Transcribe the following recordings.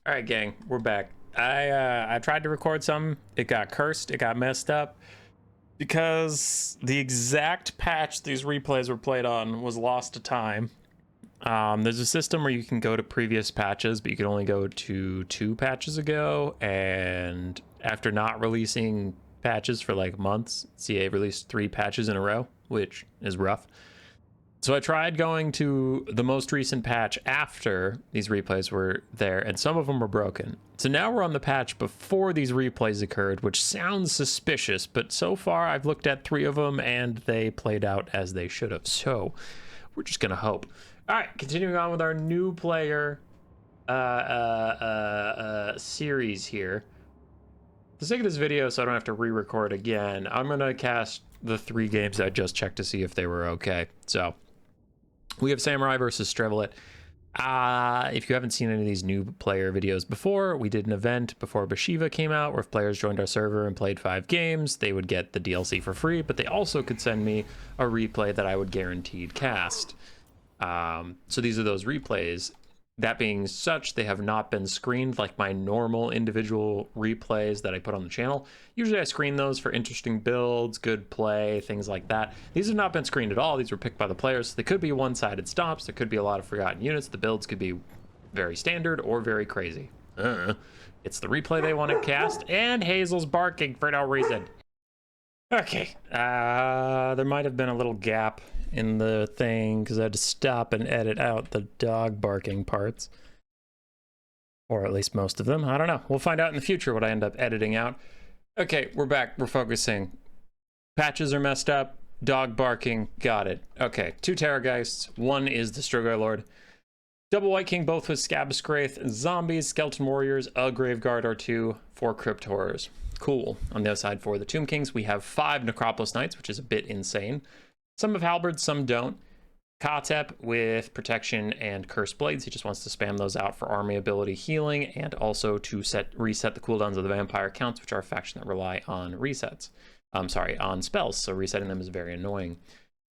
All right, gang, we're back. I tried to record some. It got cursed. It got messed up because the exact patch these replays were played on was lost to time. There's a system where you can go to previous patches, but you can only go to 2 patches ago. And after not releasing patches for like months, CA released 3 patches in a row, which is rough. So I tried going to the most recent patch after these replays were there, and some of them were broken. So now we're on the patch before these replays occurred, which sounds suspicious, but so far I've looked at 3 of them and they played out as they should have. So we're just gonna hope. All right, continuing on with our new player series here. For the sake of this video, so I don't have to re-record again, I'm gonna cast the 3 games I just checked to see if they were okay. So we have Samurai versus Strivelet. If you haven't seen any of these new player videos before, we did an event before Bashiva came out where if players joined our server and played 5 games, they would get the DLC for free, but they also could send me a replay that I would guaranteed cast. So these are those replays. That being such, they have not been screened like my normal individual replays that I put on the channel. Usually I screen those for interesting builds, good play, things like that. These have not been screened at all. These were picked by the players. So they could be one-sided stops. There could be a lot of forgotten units. The builds could be very standard or very crazy. It's the replay they want to cast, and Hazel's barking for no reason. Okay, there might have been a little gap in the thing because I had to stop and edit out the dog barking parts, or at least most of them. I don't know. We'll find out in the future what I end up editing out. Okay, we're back. We're focusing. Patches are messed up. Dog barking. Got it. Okay, 2 Terrorgeists. 1 is the Strigoi Lord. Double White King, both with Scab Scraith, zombies, skeleton warriors, a Graveguard or 2, 4 Crypt Horrors. Cool. On the other side, for the Tomb Kings, we have 5 Necropolis Knights, which is a bit insane. Some have halberds, some don't. Katep with protection and cursed blades. He just wants to spam those out for army ability healing and also to reset the cooldowns of the vampire counts, which are a faction that rely on resets. On spells, so resetting them is very annoying.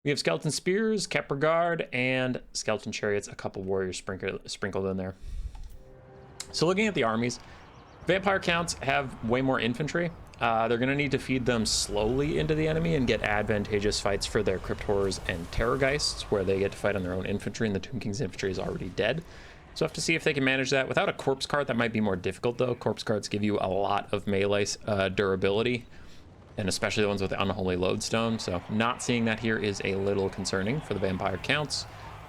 We have skeleton spears, Kepler Guard, and skeleton chariots, a couple warriors sprinkled in there. So looking at the armies, vampire counts have way more infantry. They're going to need to feed them slowly into the enemy and get advantageous fights for their Crypt Horrors and Terrorgeists, where they get to fight on their own infantry, and the Tomb King's infantry is already dead. So I have to see if they can manage that. Without a corpse card, that might be more difficult, though. Corpse cards give you a lot of melee durability, and especially the ones with the Unholy Lodestone. So not seeing that here is a little concerning for the vampire counts.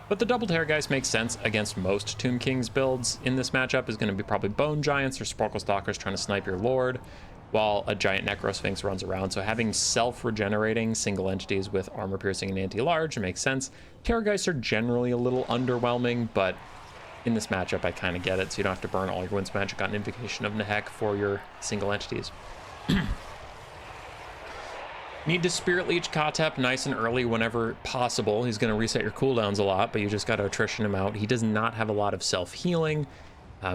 But the double Terrorgeist makes sense against most Tomb Kings builds in this matchup. Is going to be probably Bone Giants or Sparkle Stalkers trying to snipe your Lord, while a giant Necrosphinx runs around. So having self-regenerating single entities with armor piercing and anti-large makes sense. Terrorgeists are generally a little underwhelming, but in this matchup I kind of get it, so you don't have to burn all your Winds Magic on Invocation of Nehek for your single entities. Need to Spirit Leech Katep nice and early whenever possible. He's going to reset your cooldowns a lot, but you just got to attrition him out. He does not have a lot of self-healing.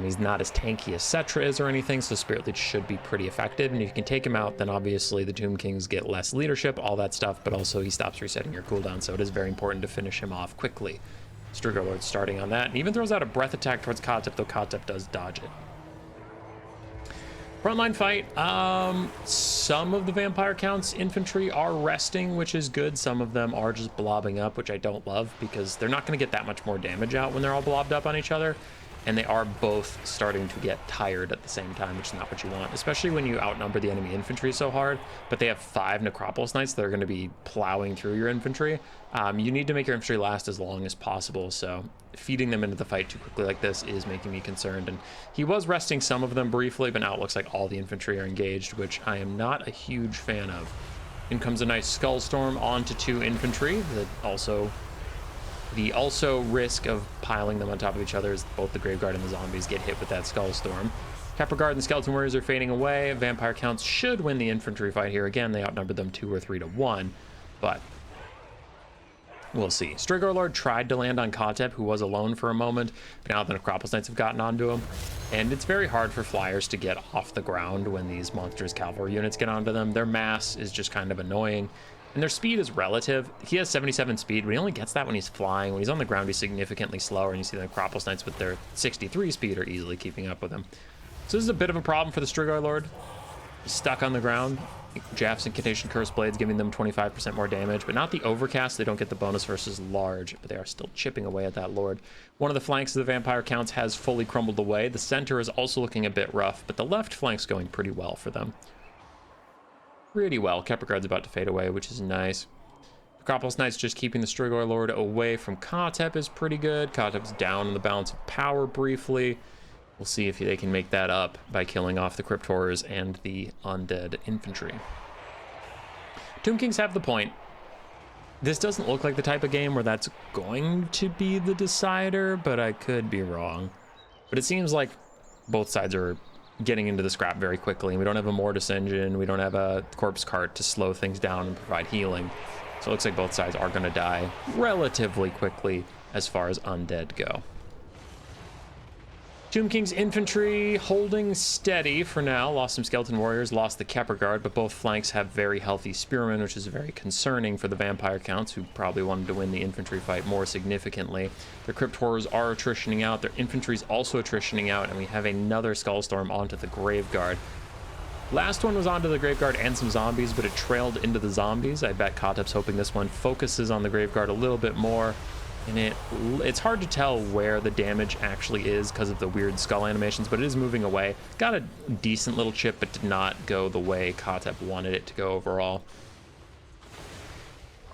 He's not as tanky as Cetra is or anything, so Spirit Leech should be pretty effective. And if you can take him out, then obviously the Tomb Kings get less leadership, all that stuff, but also he stops resetting your cooldown, so it is very important to finish him off quickly. Strigoi Lord starting on that, and even throws out a breath attack towards Katep, though Katep does dodge it. Frontline fight, some of the vampire counts infantry are resting, which is good. Some of them are just blobbing up, which I don't love because they're not going to get that much more damage out when they're all blobbed up on each other. And they are both starting to get tired at the same time, which is not what you want, especially when you outnumber the enemy infantry so hard. But they have 5 Necropolis Knights that are going to be plowing through your infantry. You need to make your infantry last as long as possible, so feeding them into the fight too quickly like this is making me concerned. And he was resting some of them briefly, but now it looks like all the infantry are engaged, which I am not a huge fan of. In comes a nice Skull Storm onto 2 infantry that also... The risk of piling them on top of each other is both the Graveguard and the zombies get hit with that Skull Storm. Kepler Guard and Skeleton Warriors are fading away. Vampire counts should win the infantry fight here. Again, they outnumbered them 2 or 3 to 1, but we'll see. Strigoi Lord tried to land on Katep, who was alone for a moment, but now the Necropolis Knights have gotten onto him. And it's very hard for flyers to get off the ground when these monstrous cavalry units get onto them. Their mass is just kind of annoying. And their speed is relative. He has 77 speed, but he only gets that when he's flying. When he's on the ground, he's significantly slower, and you see the Necropolis Knights with their 63 speed are easily keeping up with him. So this is a bit of a problem for the Strigoi Lord. He's stuck on the ground. Jaff's Incantation Curse Blades giving them 25% more damage, but not the Overcast. They don't get the bonus versus large, but they are still chipping away at that Lord. One of the flanks of the Vampire Counts has fully crumbled away. The center is also looking a bit rough, but the left flank's going pretty well for them. Pretty well. Kepler Guard's about to fade away, which is nice. Necropolis Knights just keeping the Strigoi Lord away from Katep is pretty good. Katep's down in the balance of power briefly. We'll see if they can make that up by killing off the Crypt Horrors and the Undead Infantry. Tomb Kings have the point. This doesn't look like the type of game where that's going to be the decider, but I could be wrong. But it seems like both sides are getting into the scrap very quickly. We don't have a Mortis engine. We don't have a Corpse Cart to slow things down and provide healing. So it looks like both sides are going to die relatively quickly as far as undead go. Tomb King's infantry holding steady for now. Lost some Skeleton Warriors, lost the Kepler Guard, but both flanks have very healthy Spearmen, which is very concerning for the Vampire Counts, who probably wanted to win the infantry fight more significantly. Their Crypt Horrors are attritioning out, their infantry's also attritioning out, and we have another Skullstorm onto the Graveguard. Last one was onto the Graveguard and some zombies, but it trailed into the zombies. I bet Katep's hoping this one focuses on the Graveguard a little bit more. And it's hard to tell where the damage actually is because of the weird skull animations, but it is moving away. Got a decent little chip, but did not go the way Katep wanted it to go overall.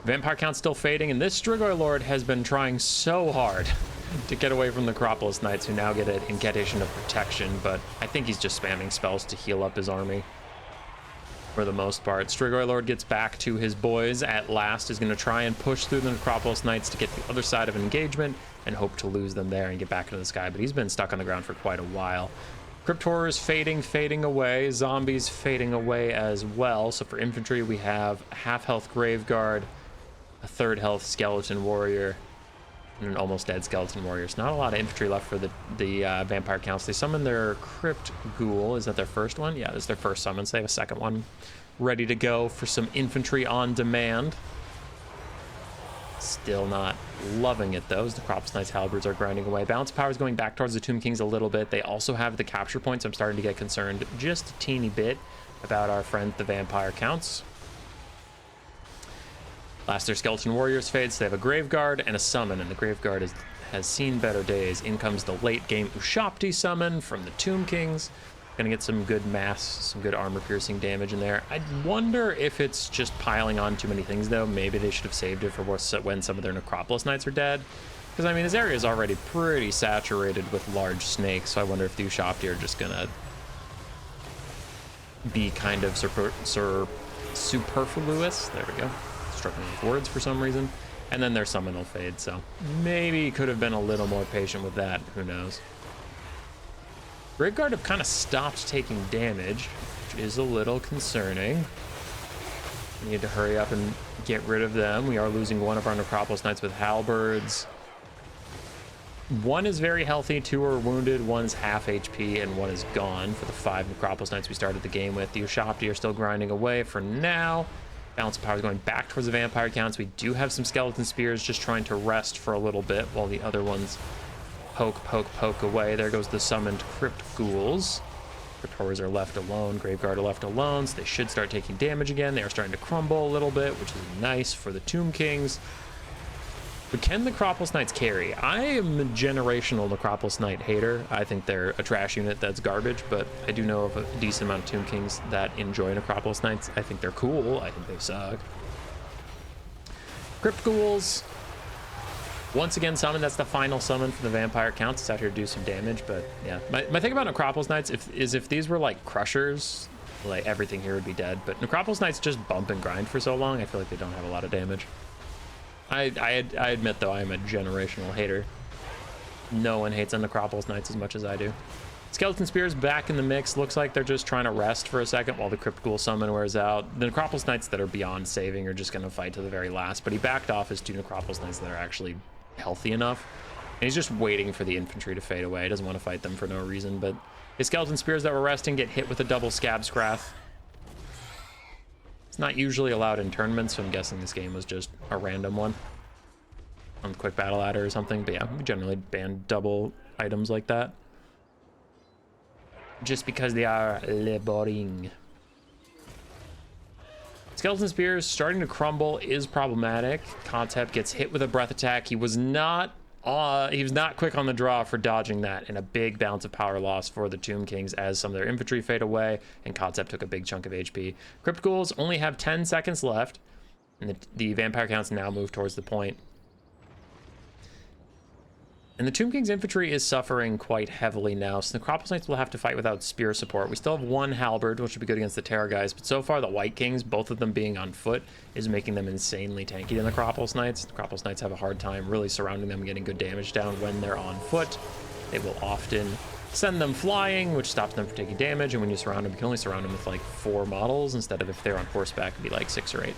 Vampire Count's still fading, and this Strigoi Lord has been trying so hard to get away from the Necropolis Knights, who now get an Incantation of Protection, but I think he's just spamming spells to heal up his army for the most part. Strigoi Lord gets back to his boys at last, is going to try and push through the Necropolis Knights to get the other side of an engagement and hope to lose them there and get back into the sky, but he's been stuck on the ground for quite a while. Crypt Horrors fading away, zombies fading away as well. So for infantry, we have half health Graveguard, a third health Skeleton Warrior, and an almost dead Skeleton Warrior. So not a lot of infantry left for the Vampire Counts. They summon their Crypt Ghoul. Is that their first one? Yeah, this is their first summon, so they have a second one ready to go for some infantry on demand. Still not loving it, though, as the Necropolis Knights Halberds are grinding away. Balance of power is going back towards the Tomb Kings a little bit. They also have the capture points. I'm starting to get concerned just a teeny bit about our friends, the Vampire Counts. Last, their Skeleton Warriors fade, so they have a Graveguard and a summon, and the Graveguard has seen better days. In comes the late game Ushapti summon from the Tomb Kings. Gonna get some good mass, some good armor piercing damage in there. I wonder if it's just piling on too many things, though. Maybe they should have saved it for when some of their Necropolis Knights are dead. Because, I mean, this area is already pretty saturated with large snakes, so I wonder if the Ushapti are just gonna be kind of superfluous. There we go. Struggling with words for some reason. And then their summon will fade, so maybe could have been a little more patient with that. Who knows? Graveguard have kind of stopped taking damage, which is a little concerning. We need to hurry up and get rid of them. We are losing one of our Necropolis Knights with halberds. One is very healthy, two are wounded, one's half HP, and one is gone for the 5 Necropolis Knights we started the game with. The Ushapti are still grinding away for now. Balance of power is going back towards the Vampire Counts. We do have some Skeleton Spears just trying to rest for a little bit while the other ones poke away. There goes the summoned Crypt Ghouls. Crypt Horrors are left alone. Graveguard are left alone, so they should start taking damage again. They are starting to crumble a little bit, which is nice for the Tomb Kings. But can the Necropolis Knights carry? I am a generational Necropolis Knight hater. I think they're a trash unit that's garbage, but I do know of a decent amount of Tomb Kings that enjoy Necropolis Knights. I think they're cool. I think they suck. Crypt Ghouls. Once again summoned. That's the final summon for the Vampire Counts. It's out here to do some damage, but yeah. My thing about Necropolis Knights is if these were like Crushers, like everything here would be dead. But Necropolis Knights just bump and grind for so long, I feel like they don't have a lot of damage. I admit, though, I am a generational hater. No one hates on Necropolis Knights as much as I do. Skeleton Spears back in the mix. Looks like they're just trying to rest for a second while the Crypt Ghoul summon wears out. The Necropolis Knights that are beyond saving are just going to fight to the very last, but he backed off his 2 Necropolis Knights that are actually healthy enough. And he's just waiting for the infantry to fade away. He doesn't want to fight them for no reason, but his Skeleton Spears that were resting get hit with a double Scab Scrath. Not usually allowed in tournaments, so I'm guessing this game was just a random one on the quick battle ladder or something. But yeah, we generally ban double items like that just because they are boring. Skeleton Spears starting to crumble is problematic. Kontep gets hit with a breath attack. He was not quick on the draw for dodging that, and a big balance of power loss for the Tomb Kings as some of their infantry fade away, and Kontep took a big chunk of HP. Crypt Ghouls only have 10 seconds left, and the vampire counts now move towards the point. And the Tomb King's infantry is suffering quite heavily now, so the Necropolis Knights will have to fight without spear support. We still have one halberd, which will be good against the Terror guys, but so far the White Kings, both of them being on foot, is making them insanely tanky to the Necropolis Knights. The Necropolis Knights have a hard time really surrounding them and getting good damage down when they're on foot. They will often send them flying, which stops them from taking damage, and when you surround them, you can only surround them with like 4 models, instead of if they're on horseback, it'd be like 6 or 8.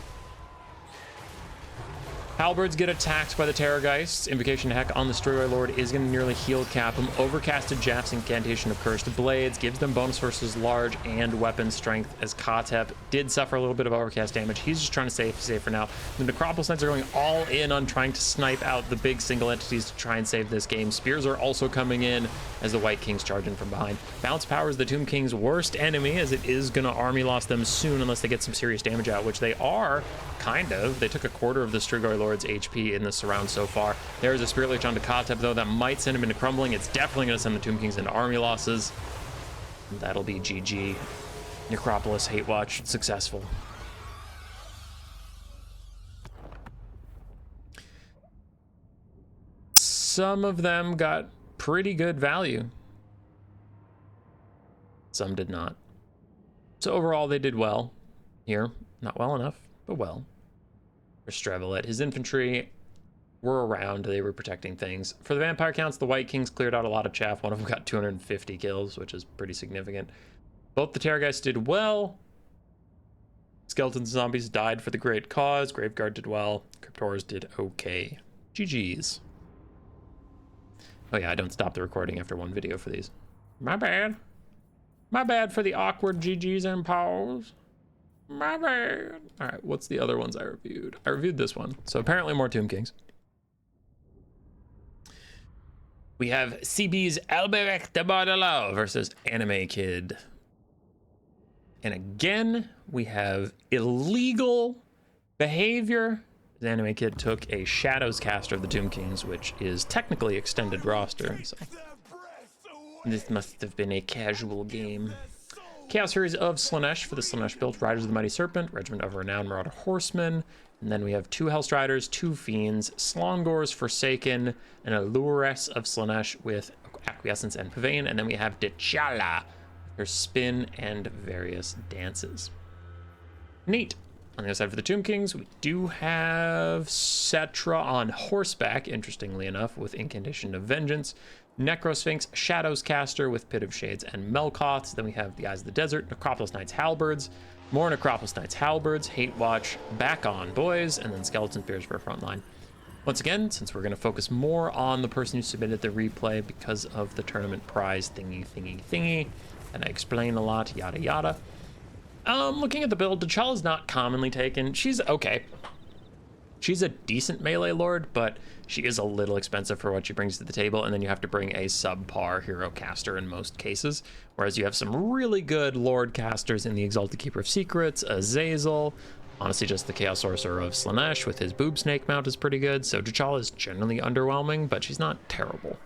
Halberds get attacked by the Terrorgeists. Invocation Heck on the Strigoi Lord is going to nearly heal cap him. Overcasted Jaff's Incantation of Cursed Blades gives them bonus versus large and weapon strength, as Kontep did suffer a little bit of overcast damage. He's just trying to save for now. The Necropolis Knights are going all in on trying to snipe out the big single entities to try and save this game. Spears are also coming in as the White Kings charge in from behind. Bounce Power is the Tomb King's worst enemy, as it is going to army loss them soon unless they get some serious damage out, which they are, kind of. They took a quarter of the Strigoi Lord's HP in this round so far. There's a Spirit Leech onto Kontep, though. That might send him into crumbling. It's definitely going to send the Tomb Kings into army losses. And that'll be GG. Necropolis Hate Watch successful. Some of them got pretty good value. Some did not. So overall, they did well here. Not well enough, but well. For Strivelet, his infantry were around. They were protecting things. For the vampire counts, the White Kings cleared out a lot of chaff. One of them got 250 kills, which is pretty significant. Both the Terrorgeists did well. Skeletons and Zombies died for the great cause. Graveguard did well. Cryptors did okay. GG's. Oh yeah, I don't stop the recording after one video for these. My bad. My bad for the awkward GG's and pause. My bad. All right, what's the other ones I reviewed? I reviewed this one. So apparently more Tomb Kings. We have CB's Alberic de Bardelo versus Anime Kid. And again, we have illegal behavior. The Anime Kid took a Shadows caster of the Tomb Kings, which is technically extended roster. So this must have been a casual game. Chaos series of Slaanesh for the Slaanesh build. Riders of the Mighty Serpent, Regiment of Renown, Marauder Horsemen. And then we have 2 Hellstriders, 2 Fiends, Slongors, Forsaken, and a Luress of Slaanesh with Acquiescence and Pavane. And then we have Dechala, her spin and various dances. Neat. On the other side for the Tomb Kings, we do have Cetra on horseback, interestingly enough, with Incantation of Vengeance. Necrosphinx, Shadows Caster with Pit of Shades and Melkoths. Then we have the Eyes of the Desert, Necropolis Knights Halberds, more Necropolis Knights Halberds, Hate Watch, back on boys, and then Skeleton Spears for a front line. Once again, since we're going to focus more on the person who submitted the replay because of the tournament prize thingy, and I explain a lot, yada yada. Looking at the build, T'Challa's not commonly taken. She's okay. She's a decent melee lord, but she is a little expensive for what she brings to the table, and then you have to bring a subpar hero caster in most cases, whereas you have some really good lord casters in the Exalted Keeper of Secrets, Azazel, honestly just the Chaos Sorcerer of Slaanesh with his boob snake mount is pretty good, so T'Challa is generally underwhelming, but she's not terrible.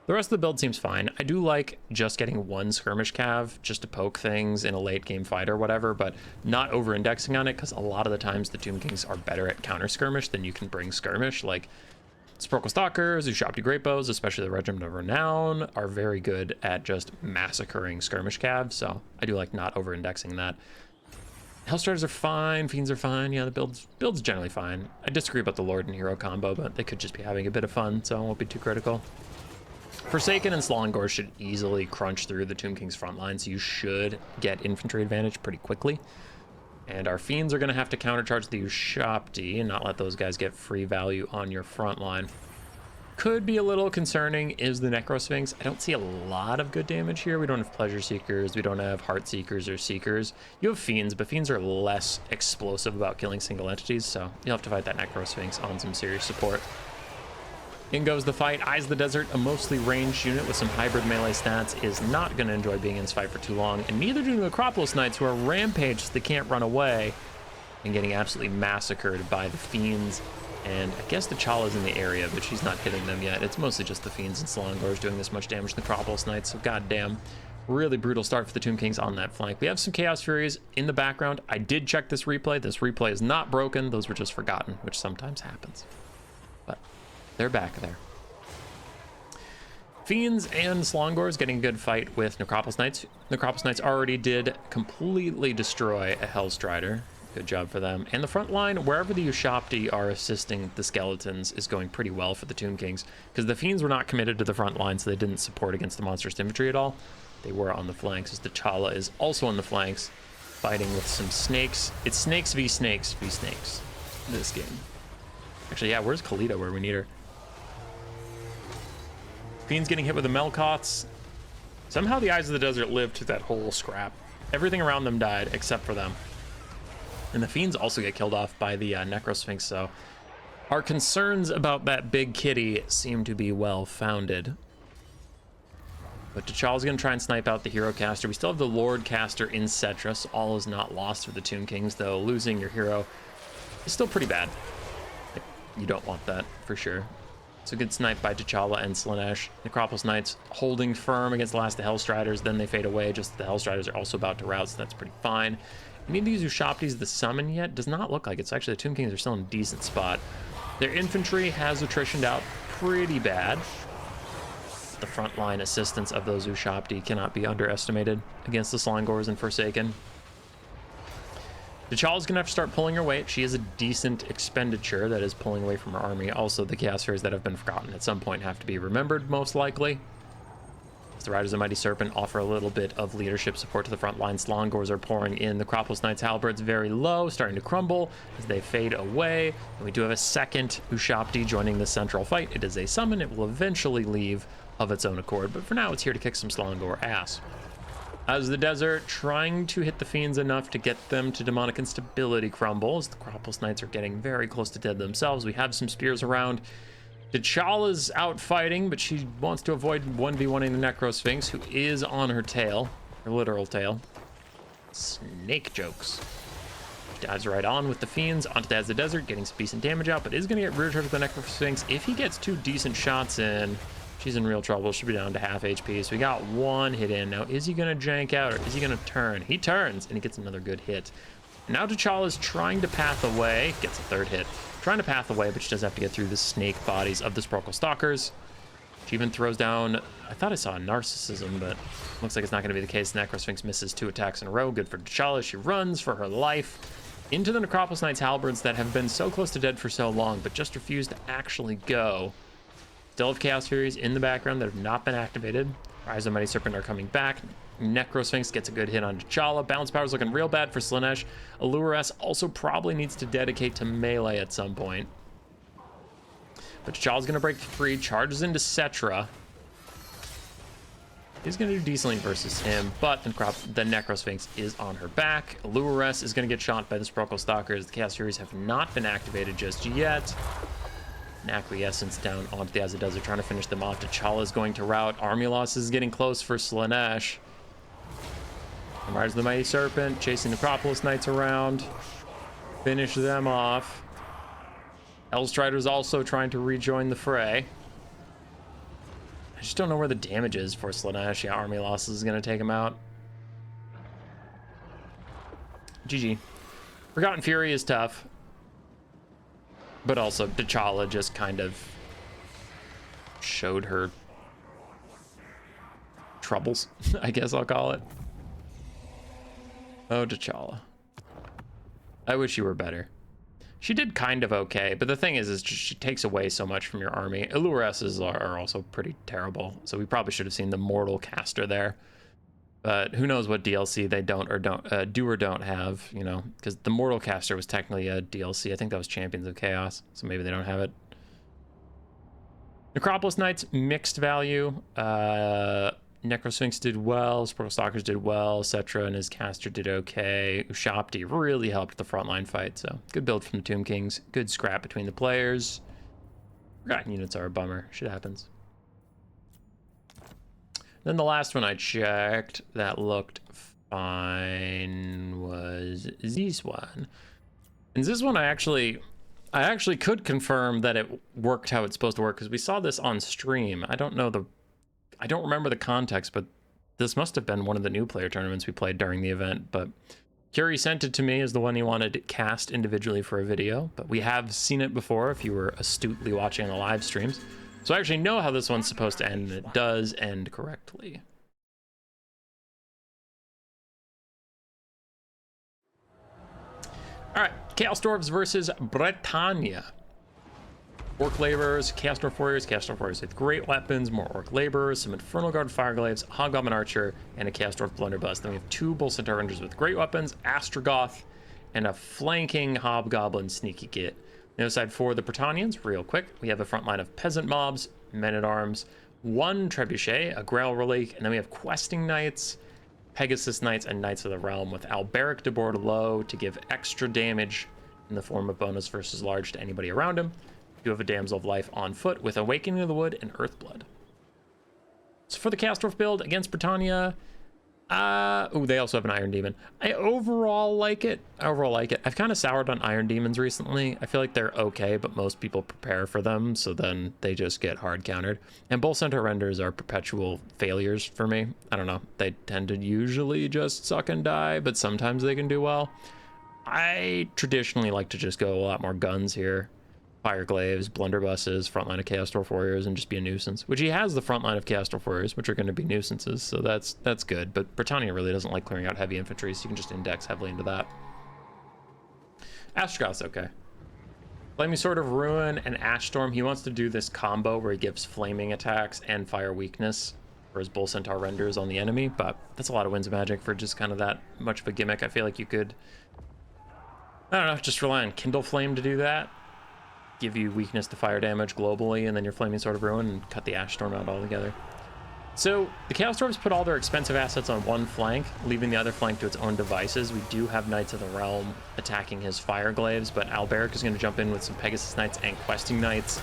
The rest of the build seems fine. I do like just getting 1 skirmish cav just to poke things in a late game fight or whatever, but not over indexing on it, because a lot of the times the Tomb Kings are better at counter skirmish than you can bring skirmish. Like Sporkle Stalkers, Ushapti Great Bows, especially the Regiment of Renown, are very good at just massacring skirmish cav, so I do like not over indexing that. Hellstriders are fine, Fiends are fine, yeah, the build's generally fine. I disagree about the Lord and Hero combo, but they could just be having a bit of fun, so I won't be too critical. Forsaken and Slongor should easily crunch through the Tomb King's front line, so you should get infantry advantage pretty quickly. And our Fiends are going to have to countercharge the Ushapti and not let those guys get free value on your front line. could be a little concerning is the Necrosphinx. I don't see a lot of good damage here. We don't have Pleasure Seekers. We don't have Heart Seekers or Seekers. You have Fiends, but Fiends are less explosive about killing single entities, so you'll have to fight that Necrosphinx on some serious support. In goes the fight. Eyes of the Desert, a mostly ranged unit with some hybrid melee stats, is not going to enjoy being in this fight for too long, and neither do the Acropolis Knights, who are rampaged so they can't run away and getting absolutely massacred by the Fiends. And I guess the T'Challa's in the area, but she's not hitting them yet. It's mostly just the Fiends and Slongors doing this much damage to the Acropolis Knights, so goddamn. Really brutal start for the Tomb Kings on that flank. We have some Chaos Furies in the background. I did check this replay. This replay is not broken. Those were just forgotten, which sometimes happens. But they're back there. Fiends and Slongors getting a good fight with Necropolis Knights. Necropolis Knights already did completely destroy a Hellstrider. Good job for them. And the front line, wherever the Ushapti are assisting the skeletons, is going pretty well for the Tomb Kings, because the Fiends were not committed to the front line, so they didn't support against the monstrous infantry at all. They were on the flanks, as the T'Challa is also on the flanks, fighting with some snakes. It's snakes v snakes v snakes this game. Actually, yeah, where's Kalita where we need her? Fiends getting hit with the Melkoths. Somehow the Eyes of the Desert lived through that whole scrap. Everything around them died except for them. And the Fiends also get killed off by the Necrosphinx, so our concerns about that big kitty seem to be well-founded. But T'Challa's going to try and snipe out the Hero Caster. We still have the Lord Caster in Cetra, so all is not lost for the Tomb Kings, though losing your hero is still pretty bad. You don't want that, for sure. It's a good snipe by T'Challa and Slaanesh. Necropolis Knights holding firm against the last of the Hellstriders, then they fade away, just the Hellstriders are also about to rout, so that's pretty fine. Any of these Ushaptis the summon yet? Does not look like it. So actually the Tomb Kings are still in a decent spot. Their infantry has attritioned out pretty bad. The frontline assistance of those Ushapti cannot be underestimated against the Slongors and Forsaken. T'Challa's gonna have to start pulling her weight. She is a decent expenditure that is pulling away from her army. Also, the Chaos Furies that have been forgotten at some point have to be remembered, most likely. The Riders of Mighty Serpent offer a little bit of leadership support to the front line. Slongors are pouring in. The Acropolis Knights halberds very low, starting to crumble as they fade away. And we do have a second Ushapti joining the central fight. It is a summon. It will eventually leave of its own accord, but for now it's here to kick some Slongor ass. As the Desert trying to hit the Fiends enough to get them to demonic instability crumbles. The Acropolis Knights are getting very close to dead themselves. We have some spears around. T'Challa's out fighting, but she wants to avoid 1v1ing the Necrosphinx, who is on her tail, her literal tail. Snake jokes. Dives right on with the Fiends onto the Eyes of the Desert, getting some decent damage out, but is going to get rear charged with the Necrosphinx. If he gets 2 decent shots in, she's in real trouble. She'll be down to half HP. So we got 1 hit in. Now, is he going to jank out, or is he going to turn? He turns, and he gets another good hit. Now T'Challa's trying to path away, gets a 3rd hit. Trying to path away, but she does have to get through the snake bodies of the Sporkle Stalkers. She even throws down, I thought I saw a Narcissism, but looks like it's not going to be the case. Necrosphinx misses 2 attacks in a row. Good for T'Challa. She runs for her life into the Necropolis Knights halberds that have been so close to dead for so long, but just refuse to actually go. Still have Chaos Furies in the background that have not been activated. Rise of Mighty Serpent are coming back. Necrosphinx gets a good hit on T'Challa. Balance power's looking real bad for Slaanesh. Allure-S also probably needs to dedicate to melee at some point. But T'Challa's gonna break free, charges into Cetra. He's gonna do decently versus him, but the Necrosphinx is on her back. Allure-S is gonna get shot by the Sporkle Stalkers. The Chaos Furies have not been activated just yet. An Acquiescence down onto the Eyes of the Desert, trying to finish them off. T'Challa is going to rout. Army loss is getting close for Slaanesh. And Rise of the Mighty Serpent, chasing Necropolis Knights around. Finish them off. Hellstrider's also trying to rejoin the fray. I just don't know where the damage is for Slaanesh. Yeah, army losses is going to take him out. GG. Forgotten Fury is tough. But also, T'Challa just kind of showed her troubles, I guess I'll call it. Oh, T'Challa. I wish you were better. She did kind of okay, but the thing is she takes away so much from your army. Allure-S's are also pretty terrible, so we probably should have seen the Mortal Caster there. But who knows what DLC they do or don't have, you know, because the Mortal Caster was technically a DLC. I think that was Champions of Chaos, so maybe they don't have it. Necropolis Knights, mixed value. Necrosphinx did well, Sportal Stalkers did well, Cetra and his caster did okay. Ushapti really helped the frontline fight, so good build from the Tomb Kings. Good scrap between the players. Forgotten units are a bummer. Shit happens. Then the last one I checked that looked fine was this one. And this one I actually could confirm that it worked how it's supposed to work, because we saw this on stream. I don't remember the context, but this must have been one of the new player tournaments we played during the event. But Curie sent it to me as the one he wanted cast individually for a video, but we have seen it before if you were astutely watching the live streams. So I actually know how this one's supposed to end, and it does end correctly. All right, Chaos Dwarfs versus Bretonnia. Orc Laborers, Chaos Dwarf Warriors with great weapons, more Orc Laborers, some Infernal Guard Fireglaves, Hobgoblin Archer, and a Chaos Dwarf Blunderbuss. Then we have 2 Bull Centaur Rangers with great weapons, Astrogoth, and a flanking Hobgoblin Sneaky Git. On the other side for the Bretonnians, real quick, we have a front line of Peasant Mobs, Men-at-Arms, 1 Trebuchet, a Grail Relic, and then we have Questing Knights, Pegasus Knights, and Knights of the Realm with Alberic de Bordelot to give extra damage in the form of bonus versus large to anybody around him. You have a Damsel of Life on foot with Awakening of the Wood and Earthblood. So for the Chaos Dwarf build against Bretonnia, they also have an Iron Demon. I overall like it. I've kind of soured on Iron Demons recently. I feel like they're okay, but most people prepare for them, so then they just get hard countered. And Bull Centaur Renders are perpetual failures for me. I don't know. They tend to usually just suck and die, but sometimes they can do well. I traditionally like to just go a lot more guns here. Fireglaves, Blunderbusses, frontline of Chaos Dwarf Warriors, and just be a nuisance. Which he has the frontline of Chaos Dwarf Warriors, which are going to be nuisances, so that's good. But Bretonnia really doesn't like clearing out heavy infantry, so you can just index heavily into that. Astrogoth's okay. Flaming Sword of Ruin and Ash Storm. He wants to do this combo where he gives flaming attacks and fire weakness for his Bull Centaur renders on the enemy, but that's a lot of Winds of Magic for just kind of that much of a gimmick. I feel like you could, I don't know, just rely on Kindle Flame to do that. Give you weakness to fire damage globally, and then your Flaming Sword of Ruin, and cut the Ash Storm out altogether. So the Chaos Dwarves put all their expensive assets on one flank, leaving the other flank to its own devices. We do have Knights of the Realm attacking his Fireglaves, but Alberic is going to jump in with some Pegasus Knights and Questing Knights.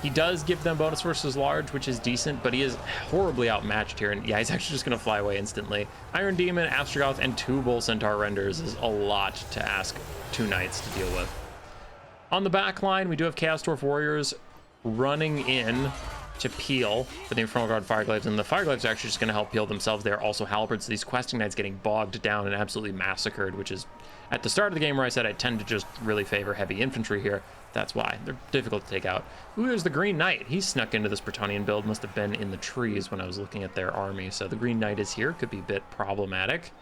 He does give them bonus versus large, which is decent, but he is horribly outmatched here, and yeah, he's actually just going to fly away instantly. Iron Demon, Astrogoth, and 2 Bull Centaur Renders is a lot to ask 2 Knights to deal with. On the back line, we do have Chaos Dwarf Warriors running in to peel for the Infernal Guard Fireglaves, and the Fireglaves are actually just going to help peel themselves. They're also halberds, so these Questing Knights getting bogged down and absolutely massacred, which is at the start of the game where I said I tend to just really favor heavy infantry here. That's why. They're difficult to take out. Ooh, there's the Green Knight. He snuck into this Bretonnian build, must have been in the trees when I was looking at their army, so the Green Knight is here. Could be a bit problematic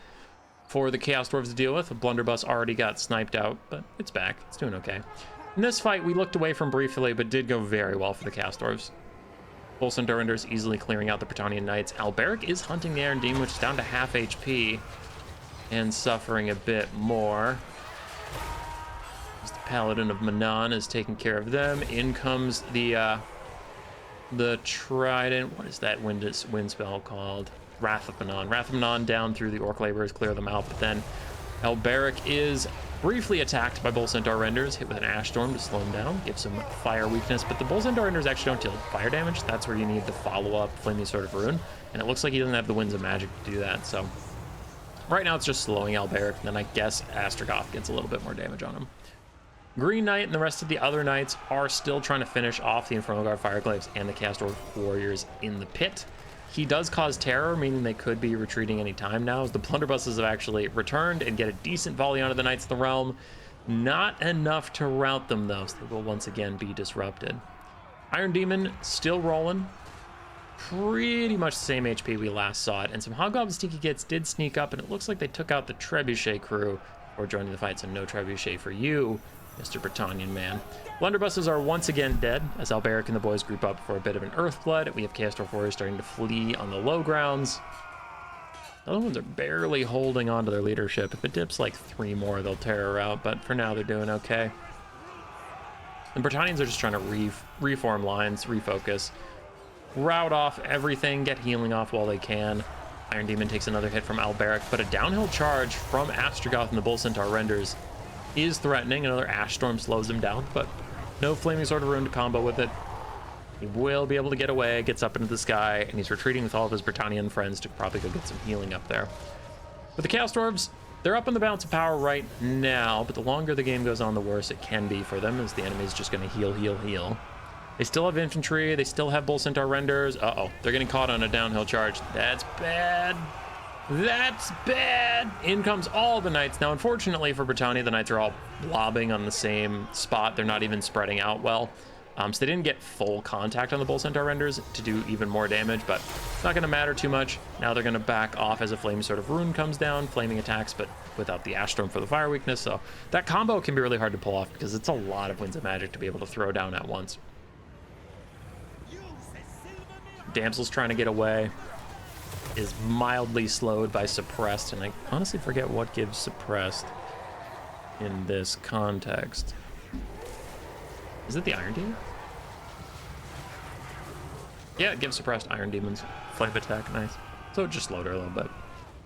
for the Chaos Dwarves to deal with. A Blunderbuss already got sniped out, but it's back. It's doing okay. In this fight, we looked away from briefly, but did go very well for the Chaos Dwarves. Bull Centaur Renders easily clearing out the Bretonnian Knights. Alberic is hunting the Iron Demon, which is down to half HP and suffering a bit more. As the Paladin of Manan is taking care of them. In comes the Trident. What is that wind spell called? Wrath of Manan. Wrath of Manan down through the Orc Laborers, clear them out, but then Alberic is briefly attacked by Bull Centaur Renders, hit with an Ash Storm to slow him down, give some fire weakness, but the Bull Centaur Renders actually don't deal fire damage. That's where you need the follow-up Flaming Sword of Ruin, and it looks like he doesn't have the Winds of Magic to do that, so right now it's just slowing Alberic, and then I guess Astrogoth gets a little bit more damage on him. Green Knight and the rest of the other Knights are still trying to finish off the Infernal Guard Fireglaves and the Chaos Dwarf Warriors in the pit. He does cause terror, meaning they could be retreating any time now, as the Blunderbusses have actually returned and get a decent volley onto the Knights of the Realm. Not enough to rout them, though, so they will once again be disrupted. Iron Demon still rolling. Pretty much the same HP we last saw it, and some Hobgoblin Sneaky Gits did sneak up, and it looks like they took out the Trebuchet crew before joining the fight, so no Trebuchet for you, Mr. Bretonnian man. Blunderbusses are once again dead, as Alberic and the boys group up for a bit of an Earthblood. We have Chaos Dwarf Warriors starting to flee on the low grounds. The other ones are barely holding on to their leadership. If it dips like 3 more, they'll tear her out, but for now they're doing okay. The Bretonnians are just trying to reform lines, refocus, route off everything, get healing off while they can. Iron Demon takes another hit from Alberic, but a downhill charge from Astrogoth and the Bull Centaur renders is threatening. Another Ash Storm slows him down, but no Flaming Sword of Ruin to combo with it. He will be able to get away, gets up into the sky, and he's retreating with all of his Bretonnian friends to probably go get some healing up there. But the Chaos Dwarves, they're up in the balance of power right now, but the longer the game goes on, the worse it can be for them, as the enemy is just going to heal, heal, heal. They still have infantry, they still have Bull Centaur renders. Uh-oh, they're getting caught on a downhill charge. That's bad. That's bad. In comes all the knights. Now, unfortunately for Bretonnia, the knights are all blobbing on the same spot. They're not even spreading out well. So they didn't get full contact on the Bull Centaur renders to do even more damage, but it's not going to matter too much. Now they're going to back off as a Flaming Sword of Ruin comes down, flaming attacks, but without the Ash Storm for the fire weakness. So that combo can be really hard to pull off because it's a lot of Winds of Magic to be able to throw down at once. Damsel's trying to get away, is mildly slowed by Suppressed, and I honestly forget what gives Suppressed in this context. Is it the Iron Demon? Yeah, it gives Suppressed Iron Demon's flame attack. Nice. So it just slowed her a little bit.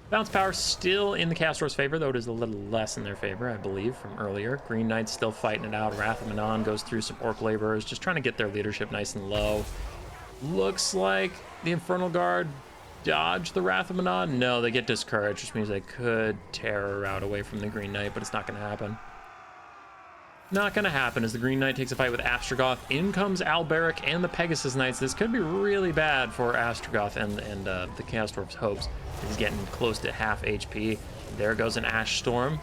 Bounce power still in the Castor's favor, though it is a little less in their favor, I believe, from earlier. Green Knight's still fighting it out. Wrath of Manon goes through some Orc Laborers, just trying to get their leadership nice and low. Looks like the Infernal Guard dodge the Wrath of Manon. No, they get discouraged, which means they could tear her out away from the Green Knight, but it's not going to happen. Not going to happen as the Green Knight takes a fight with Astrogoth. In comes Alberic and the Pegasus Knights. This could be really bad for Astrogoth and the Chaos Dwarf's hopes. He's getting close to half HP. There goes an Ash Storm,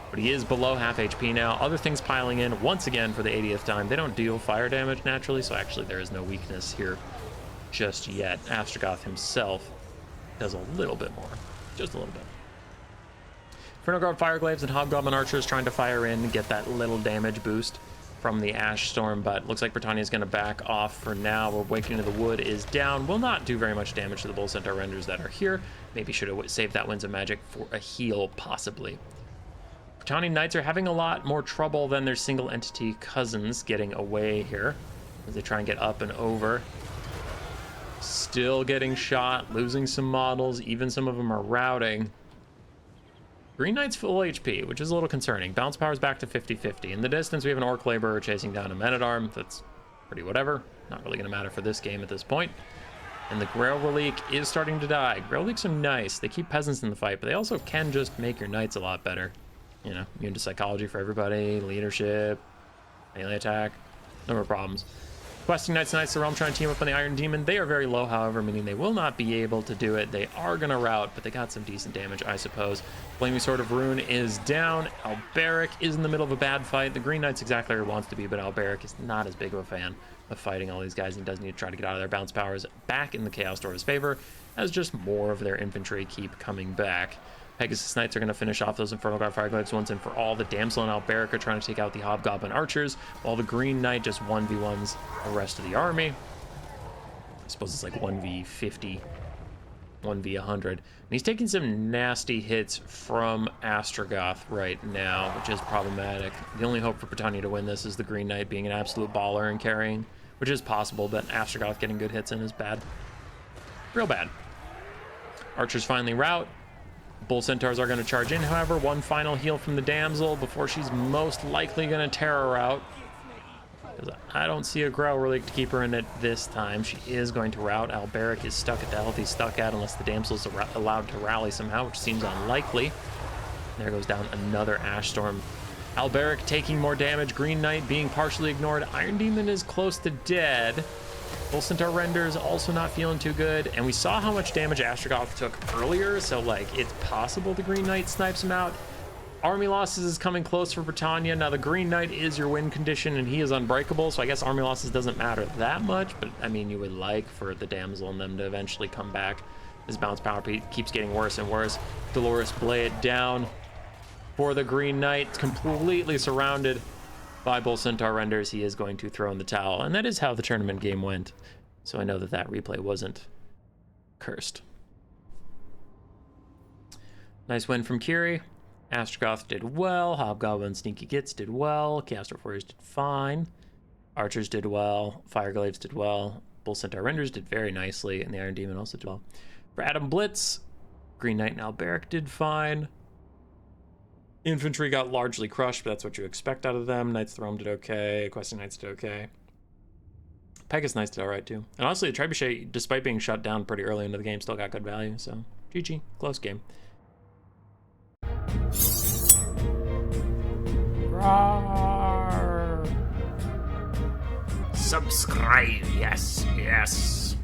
but he is below half HP now. Other things piling in once again for the 80th time. They don't deal fire damage naturally, so actually there is no weakness here just yet. Astrogoth himself does a little bit more, just a little bit. Infernal Guard Fireglaves and Hobgoblin Archers trying to fire in and get that little damage boost from the Ash Storm, but looks like Bretonnia is going to back off for now. We're Awakening to the Wood is down. Will not do very much damage to the Bull Centaur renders that are here. Maybe should have saved that Winds of Magic for a heal, possibly. Bretonnian Knights are having a lot more trouble than their single entity cousins getting away here as they try and get up and over. Still getting shot, losing some models, even some of them are routing. Green Knight's full HP, which is a little concerning. Bounce power's back to 50-50. In the distance, we have an Orc Laborer chasing down a Men-at-Arm. That's pretty whatever. Not really going to matter for this game at this point. And the Grail Relique is starting to die. Grail Reliques are nice. They keep peasants in the fight, but they also can just make your knights a lot better. You know, immune to psychology for everybody, leadership, melee attack, no more problems. Questing Knights and Knights of the Realm trying to team up on the Iron Demon. They are very low, however, meaning they will not be able to do it. They are going to rout, but they got some decent damage, I suppose. Flaming Sword of Ruin is down. Alberic is in the middle of a bad fight. The Green Knight's exactly where he wants to be, but Alberic is not as big of a fan of fighting all these guys and does need to try to get out of their bounce powers back in the Chaos Dwarf's favor, as just more of their infantry keep coming back. Pegasus Knights are going to finish off those Infernal Guard Fireglaves once and for all. The Damsel and Alberic are trying to take out the Hobgoblin Archers, while the Green Knight just 1v1s the rest of the army. I suppose it's like 1v50, 1v100. And he's taking some nasty hits from Astrogoth right now, which is problematic. The only hope for Bretonnia to win this is the Green Knight being an absolute baller and carrying, which is possible, but Astrogoth getting good hits in is bad. Real bad. Archers finally rout. Bull Centaurs are going to charge in, however. One final heal from the Damsel before she's most likely going to tear her out. Because I don't see a Grail Relic to keep her in it this time. She is going to rout. Alberic is stuck at the health he's stuck at unless the Damsel's allowed to rally somehow, which seems unlikely. There goes down another Ash Storm. Alberic taking more damage. Green Knight being partially ignored. Iron Demon is close to dead. Bull Centaur renders also not feeling too good, and we saw how much damage Astrogoth took earlier, so like it's possible the Green Knight snipes him out. Army losses is coming close for Bretonnia. Now the Green Knight is your win condition and he is unbreakable, so I guess army losses doesn't matter that much, but I mean you would like for the Damsel and them to eventually come back. His bounce power keeps getting worse and worse. Dolores Blade down for the Green Knight, completely surrounded by Bull Centaur renders. He is going to throw in the towel, and that is how the tournament game went. So I know that that replay wasn't cursed. Nice win from Kiri. Astrogoth did well. Hobgoblin Sneaky Gits did well. Chaos Dwarf Warriors did fine. Archers did well. Fireglaves did well. Bull Centaur Renders did very nicely, and the Iron Demon also did well. For Adam Blitz, Green Knight and Alberic did fine. Infantry got largely crushed, but that's what you expect out of them. Knights Throne did okay. Questing Knights did okay. Pegasus Knights did alright too. And honestly, the Trebuchet, despite being shut down pretty early into the game, still got good value. So, GG. Close game. Roar. Subscribe. Yes, yes.